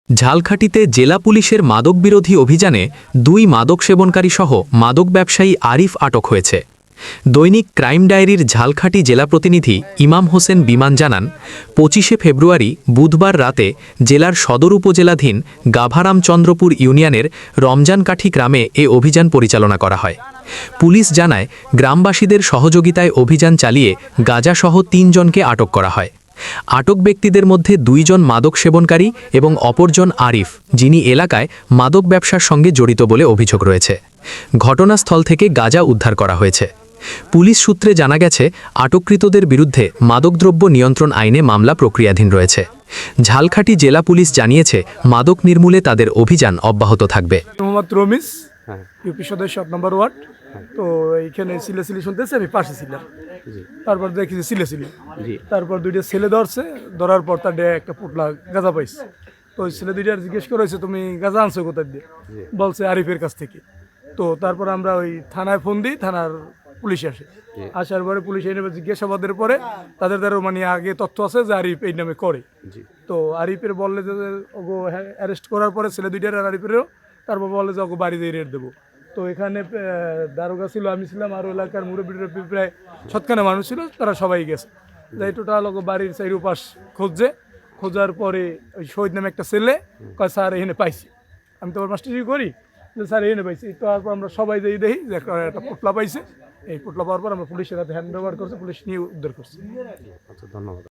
ঝালকাঠিতে জেলা পুলিশের মাদক বিরোধী অভিযানে 2 মাদক সেবনকারী সহ মাদক ব্যবসায়ী আরিফ আটক হয়েছে। দৈনিক ক্রাইম ডায়েরির ঝালকাঠি জেলা প্রতিনিধি ইমাম হোসেন বিমান জানান, 25শে ফেব্রুয়ারি বুধবার রাতে জেলার সদর উপজেলাধীন গাভারামচন্দ্রপুর ইউনিয়নের রমজানকাঠি গ্রামে এ অভিযান পরিচালনা করা হয়। পুলিশ জানায়, গ্রামবাসীদের সহযোগিতায় অভিযান চালিয়ে গাঁজাসহ 3 জনকে আটক করা হয়। আটক ব্যক্তিদের মধ্যে 2 জন মাদক সেবনকারী এবং অপরজন আরিফ, যিনি এলাকায় মাদক ব্যবসার সঙ্গে জড়িত বলে অভিযোগ রয়েছে। ঘটনাস্থল থেকে গাঁজা উদ্ধার করা হয়েছে। পুলিশ সূত্রে জানা গেছে, আটককৃতদের বিরুদ্ধে মাদকদ্রব্য নিয়ন্ত্রণ আইনে মামলা প্রক্রিয়াধীন রয়েছে। ঝালকাঠি জেলা পুলিশ জানিয়েছে, মাদক নির্মূলে তাদের অভিযান অব্যাহত থাকবে। মোহাম্মদ রমিজ, ইউপি সদস্য 7 নম্বর ওয়ার্ড। তো এইখানে সিলেসিলি শুনতেছে, আমি পাশে ছিলাম। তারপর দেখি সিলেসিলি, তারপর 2টা ছেলে ধরার পর তার একটা পুটলা গাঁজা পাইছে। তো ওই ছেলে 2টার জিজ্ঞেস করেছে, তুমি গাঁজা আনছো কোথায় দিয়ে? বলছে আরিফের কাছ থেকে। তো তারপর আমরা ওই থানায় ফোন দিই, থানার পুলিশ আসে। আসার পরে পুলিশ এই নামে জিজ্ঞাসাবাদের পরে তাদের দ্বারা মানে আগে তথ্য আছে যে আরিফ এই নামে করে। তো আরিফের বললে যে ওগো অ্যারেস্ট করার পরে ছেলে 2টার আর আরিফেরও, তারপর বলে যে ওগো বাড়িতে রেট দেবো। তো এখানে দারোগা ছিল, আমি ছিলাম, আর এলাকার মুরব্বীরা প্রায় 7খানা মানুষ ছিল, তারা সবাই গেছে। যাই টোটাল ওগো বাড়ির চারিপাশ খোঁজার পরে ওই শহীদ নামে একটা ছেলে কয়, স্যার এখানে পাইছি। আমি তো মাস্টারি করি, যে স্যার এখানে পাইছি। তারপর আমরা সবাই যেই দেখি যে একটা পুটলা পাইছে। এই পুটলা পাওয়ার পর আমরা পুলিশের হাতে হ্যান্ড ওভার করছি, পুলিশ নিয়ে উদ্ধার করছি। আচ্ছা, ধন্যবাদ।